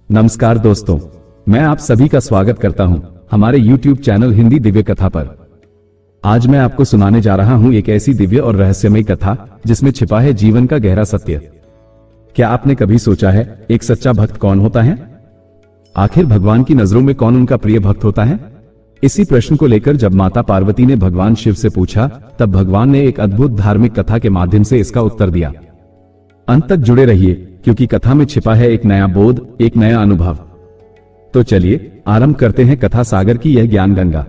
नमस्कार दोस्तों, मैं आप सभी का स्वागत करता हूं हमारे YouTube चैनल हिंदी दिव्य कथा पर। आज मैं आपको सुनाने जा रहा हूं एक ऐसी दिव्य और रहस्यमयी कथा जिसमें छिपा है जीवन का गहरा सत्य। क्या आपने कभी सोचा है एक सच्चा भक्त कौन होता है? आखिर भगवान की नजरों में कौन उनका प्रिय भक्त होता है? इसी प्रश्न को लेकर जब माता पार्वती ने भगवान शिव से पूछा, तब भगवान ने एक अद्भुत धार्मिक कथा के माध्यम से इसका उत्तर दिया। अंत तक जुड़े रहिए, क्योंकि कथा में छिपा है एक नया बोध, एक नया अनुभव। तो चलिए आरंभ करते हैं कथा सागर की यह ज्ञान गंगा।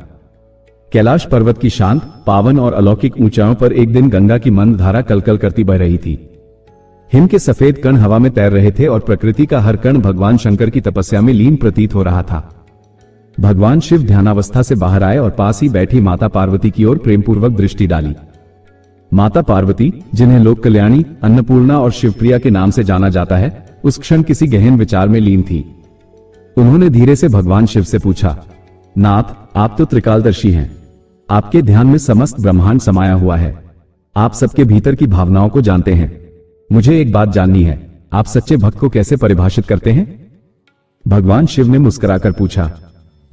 कैलाश पर्वत की शांत, पावन और अलौकिक ऊंचाइयों पर एक दिन गंगा की मंद धारा कलकल करती बह रही थी। हिम के सफेद कण हवा में तैर रहे थे और प्रकृति का हर कण भगवान शंकर की तपस्या में लीन प्रतीत हो रहा था। भगवान शिव ध्यानावस्था से बाहर आए और पास ही बैठी माता पार्वती की ओर प्रेमपूर्वक दृष्टि डाली। माता पार्वती, जिन्हें लोक कल्याणी, अन्नपूर्णा और शिवप्रिया के नाम से जाना जाता है, उस क्षण किसी गहन विचार में लीन थी। उन्होंने धीरे से भगवान शिव से पूछा, नाथ, आप तो त्रिकालदर्शी हैं। आपके ध्यान में समस्त ब्रह्मांड समाया हुआ है। आप सबके भीतर की भावनाओं को जानते हैं। मुझे एक बात जाननी है, आप सच्चे भक्त को कैसे परिभाषित करते हैं? भगवान शिव ने मुस्कुराकर पूछा,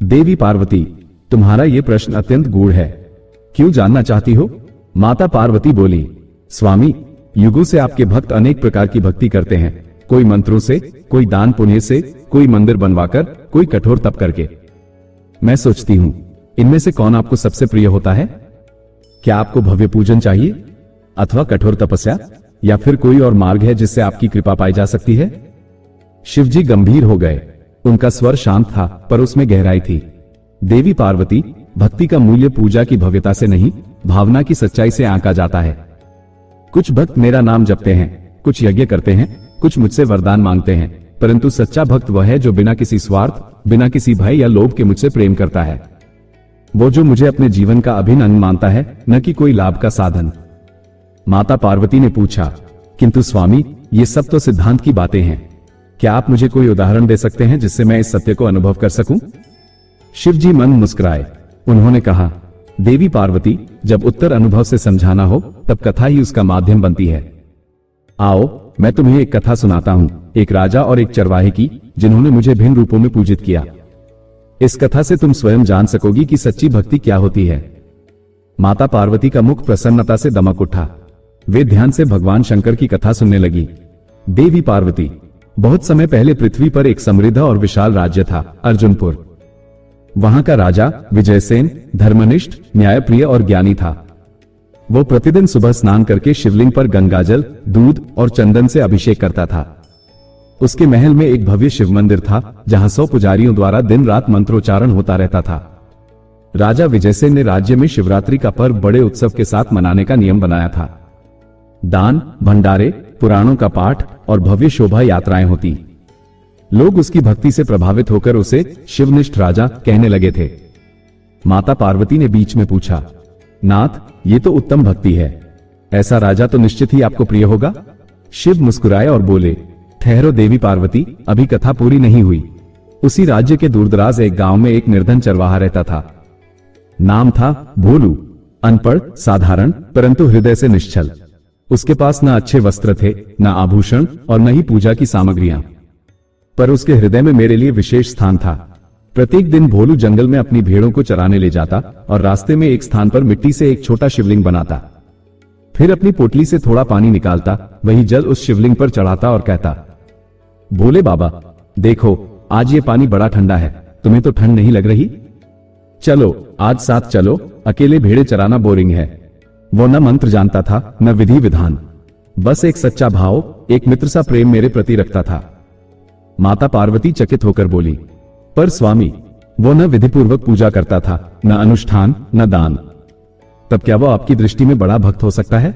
देवी पार्वती, तुम्हारा यह प्रश्न अत्यंत गूढ़ है। क्यों जानना चाहती हो? माता पार्वती बोली, स्वामी, युगों से आपके भक्त अनेक प्रकार की भक्ति करते हैं। कोई मंत्रों से, कोई दान पुण्य से, कोई मंदिर बनवाकर, कोई कठोर तप करके। मैं सोचती हूं, इनमें से कौन आपको सबसे प्रिय होता है? क्या आपको भव्य पूजन चाहिए, अथवा कठोर तपस्या, या फिर कोई और मार्ग है जिससे आपकी कृपा पाई जा सकती है? शिवजी गंभीर हो गए। उनका स्वर शांत था, पर उसमें गहराई थी। देवी पार्वती, भक्ति का मूल्य पूजा की भव्यता से नहीं, भावना की सच्चाई से आंका जाता है। कुछ भक्त मेरा नाम जपते हैं, कुछ यज्ञ करते हैं, कुछ मुझसे वरदान मांगते हैं, परंतु सच्चा भक्त वह है जो बिना किसी स्वार्थ, बिना किसी भय या लोभ के मुझसे प्रेम करता है। वो जो मुझे अपने जीवन का अभिन्न अंग मानता है, न कि कोई लाभ का साधन। माता पार्वती ने पूछा, किंतु स्वामी, ये सब तो सिद्धांत की बातें हैं। क्या आप मुझे कोई उदाहरण दे सकते हैं जिससे मैं इस सत्य को अनुभव कर सकूं? शिवजी मंद मुस्कुराए। उन्होंने कहा, देवी पार्वती, जब उत्तर अनुभव से समझाना हो, तब कथा ही उसका माध्यम बनती है। आओ, मैं तुम्हें एक कथा सुनाता हूं, एक राजा और एक चरवाहे की, जिन्होंने मुझे भिन्न रूपों में पूजित किया। इस कथा से तुम स्वयं जान सकोगी कि सच्ची भक्ति क्या होती है। माता पार्वती का मुख प्रसन्नता से दमक उठा। वे ध्यान से भगवान शंकर की कथा सुनने लगी। देवी पार्वती, बहुत समय पहले पृथ्वी पर एक समृद्ध और विशाल राज्य था, अर्जुनपुर। वहां का राजा विजयसेन धर्मनिष्ठ, न्यायप्रिय और ज्ञानी था। वो प्रतिदिन सुबह स्नान करके शिवलिंग पर गंगाजल, दूध और चंदन से अभिषेक करता था। उसके महल में एक भव्य शिव मंदिर था, जहां 100 पुजारियों द्वारा दिन रात मंत्रोच्चारण होता रहता था। राजा विजयसेन ने राज्य में शिवरात्रि का पर्व बड़े उत्सव के साथ मनाने का नियम बनाया था। दान, भंडारे, पुराणों का पाठ और भव्य शोभा यात्राएं होती। लोग उसकी भक्ति से प्रभावित होकर उसे शिवनिष्ठ राजा कहने लगे थे। माता पार्वती ने बीच में पूछा, नाथ, ये तो उत्तम भक्ति है। ऐसा राजा तो निश्चित ही आपको प्रिय होगा। शिव मुस्कुराए और बोले, ठहरो देवी पार्वती, अभी कथा पूरी नहीं हुई। उसी राज्य के दूरदराज एक गांव में एक निर्धन चरवाहा रहता था। नाम था भोलू। अनपढ़, साधारण, परंतु हृदय से निश्चल। उसके पास न अच्छे वस्त्र थे, न आभूषण और न ही पूजा की सामग्रियां, पर उसके हृदय में मेरे लिए विशेष स्थान था। प्रत्येक दिन भोलू जंगल में अपनी भेड़ों को चराने ले जाता और रास्ते में एक स्थान पर मिट्टी से एक छोटा शिवलिंग बनाता। फिर अपनी पोटली से थोड़ा पानी निकालता, वही जल उस शिवलिंग पर चढ़ाता और कहता, भोले बाबा, देखो, आज ये पानी बड़ा ठंडा है, तुम्हें तो ठंड नहीं लग रही? चलो, आज साथ चलो, अकेले भेड़े चराना बोरिंग है। वो न मंत्र जानता था, न विधि विधान, बस एक सच्चा भाव, एक मित्र सा प्रेम मेरे प्रति रखता था। माता पार्वती चकित होकर बोली, पर स्वामी, वो न विधिपूर्वक पूजा करता था, न अनुष्ठान, न दान। तब क्या वो आपकी दृष्टि में बड़ा भक्त हो सकता है?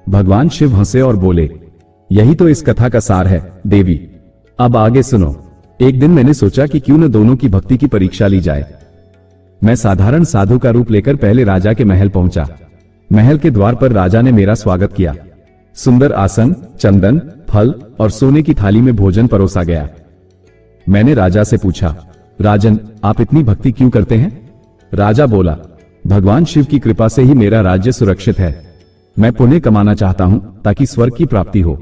भगवान शिव हंसे और बोले, यही तो इस कथा का सार है देवी। अब आगे सुनो। एक दिन मैंने सोचा कि क्यों न दोनों की भक्ति की परीक्षा ली जाए। मैं साधारण साधु का रूप लेकर पहले राजा के महल पहुंचा। महल के द्वार पर राजा ने मेरा स्वागत किया। सुंदर आसन, चंदन, फल और सोने की थाली में भोजन परोसा गया। मैंने राजा से पूछा, राजन, आप इतनी भक्ति क्यों करते हैं? राजा बोला, भगवान शिव की कृपा से ही मेरा राज्य सुरक्षित है। मैं पुण्य कमाना चाहता हूं ताकि स्वर्ग की प्राप्ति हो।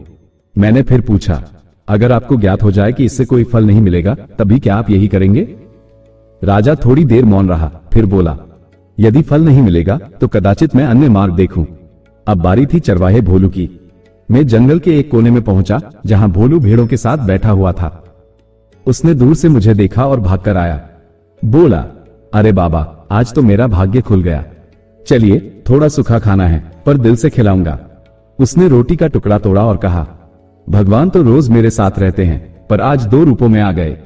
मैंने फिर पूछा, अगर आपको ज्ञात हो जाए कि इससे कोई फल नहीं मिलेगा, तभी क्या आप यही करेंगे? राजा थोड़ी देर मौन रहा, फिर बोला, यदि फल नहीं मिलेगा तो कदाचित मैं अन्य मार्ग देखूं। अब बारी थी चरवाहे भोलू की। मैं जंगल के एक कोने में पहुंचा, जहां भोलू भेड़ों के साथ बैठा हुआ था। उसने दूर से मुझे देखा और भागकर आया। बोला, अरे बाबा, आज तो मेरा भाग्य खुल गया। चलिए, थोड़ा सूखा खाना है, पर दिल से खिलाऊंगा। उसने रोटी का टुकड़ा तोड़ा और कहा, भगवान तो रोज मेरे साथ रहते हैं, पर आज 2 रूपों में आ गए।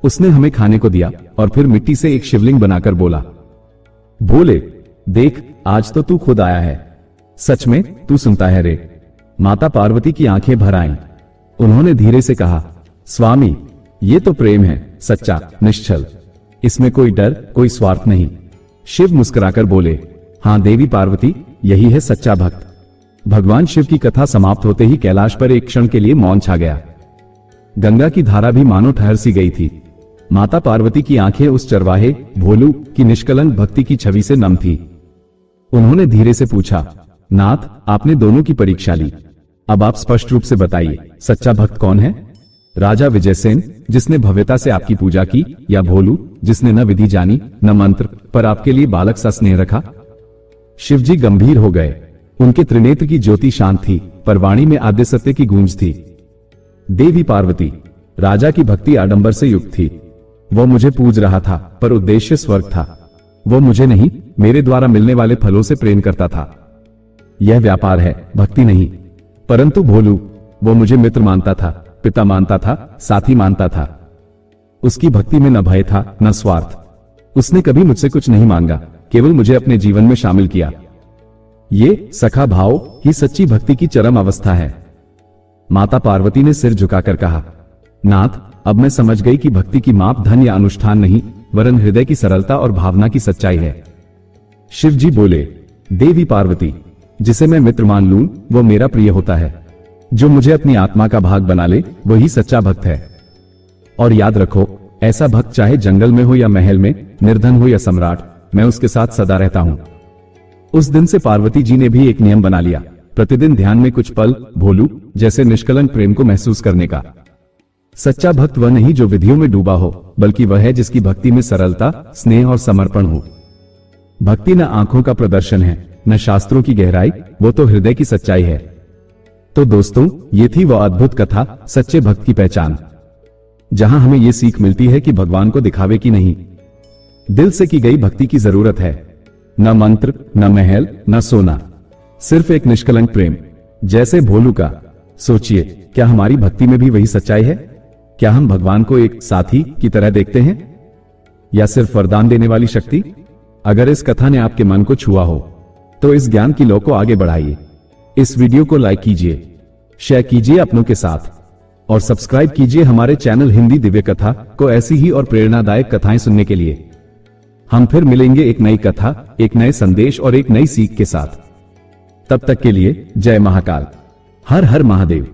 उसने हमें खाने को दिया और फिर मिट्टी से एक शिवलिंग बनाकर बोला, भोले, देख, आज तो तू खुद आया है। सच में तू सुनता है रे? माता पार्वती की आंखें भर आईं। उन्होंने धीरे से कहा, स्वामी, ये तो प्रेम है, सच्चा, निश्चल। इसमें कोई डर, कोई स्वार्थ नहीं। शिव मुस्कुराकर बोले, हां देवी पार्वती, यही है सच्चा भक्त। भगवान शिव की कथा समाप्त होते ही कैलाश पर एक क्षण के लिए मौन छा गया। गंगा की धारा भी मानो ठहर सी गई थी। माता पार्वती की आंखें उस चरवाहे भोलू की निष्कलंक भक्ति की छवि से नम थी। उन्होंने धीरे से पूछा, नाथ, आपने दोनों की परीक्षा ली, अब आप स्पष्ट रूप से बताइए, सच्चा भक्त कौन है? राजा विजयसेन, जिसने भव्यता से आपकी पूजा की, या भोलू, जिसने न विधि जानी न मंत्र, पर आपके लिए बालक सा स्नेह रखा? शिवजी गंभीर हो गए। उनके त्रिनेत्र की ज्योति शांत थी, पर वाणी में आद्य सत्य की गूंज थी। देवी पार्वती, राजा की भक्ति आडंबर से युक्त थी। वो मुझे पूज रहा था, पर उद्देश्य स्वर्ग था। वो मुझे नहीं, मेरे द्वारा मिलने वाले फलों से प्रेम करता था। यह व्यापार है, भक्ति नहीं। परंतु भोलू, वो मुझे मित्र मानता था, पिता मानता था, साथी मानता था। उसकी भक्ति में न भय था, न स्वार्थ। उसने कभी मुझसे कुछ नहीं मांगा, केवल मुझे अपने जीवन में शामिल किया। ये सखा भाव ही सच्ची भक्ति की चरम अवस्था है। माता पार्वती ने सिर झुकाकर कहा, नाथ, अब मैं समझ गई कि भक्ति की माप धन या अनुष्ठान नहीं, वरन हृदय की सरलता और भावना की सच्चाई है। शिवजी बोले, देवी पार्वती, जिसे मैं मित्र मान लूं, वो मेरा प्रिय होता है। जो मुझे अपनी आत्मा का भाग बना ले, वही सच्चा भक्त है। और याद रखो, ऐसा भक्त चाहे जंगल में हो या महल में, निर्धन हो या सम्राट, मैं उसके साथ सदा रहता हूं। उस दिन से पार्वती जी ने भी एक नियम बना लिया, प्रतिदिन ध्यान में कुछ पल भोलू जैसे निष्कलंक प्रेम को महसूस करने का। सच्चा भक्त वह नहीं जो विधियों में डूबा हो, बल्कि वह है जिसकी भक्ति में सरलता, स्नेह और समर्पण हो। भक्ति न आंखों का प्रदर्शन है, न शास्त्रों की गहराई, वो तो हृदय की सच्चाई है। तो दोस्तों, ये थी वह अद्भुत कथा, सच्चे भक्त की पहचान, जहां हमें ये सीख मिलती है कि भगवान को दिखावे की नहीं, दिल से की गई भक्ति की जरूरत है। न मंत्र, न महल, न सोना, सिर्फ एक निष्कलंक प्रेम, जैसे भोलू का। सोचिए, क्या हमारी भक्ति में भी वही सच्चाई है? क्या हम भगवान को एक साथी की तरह देखते हैं, या सिर्फ वरदान देने वाली शक्ति? अगर इस कथा ने आपके मन को छुआ हो, तो इस ज्ञान की लौ को आगे बढ़ाइए। इस वीडियो को लाइक कीजिए, शेयर कीजिए अपनों के साथ, और सब्सक्राइब कीजिए हमारे चैनल हिंदी दिव्य कथा को ऐसी ही और प्रेरणादायक कथाएं सुनने के लिए। हम फिर मिलेंगे एक नई कथा, एक नए संदेश और एक नई सीख के साथ। तब तक के लिए जय महाकाल, हर हर महादेव।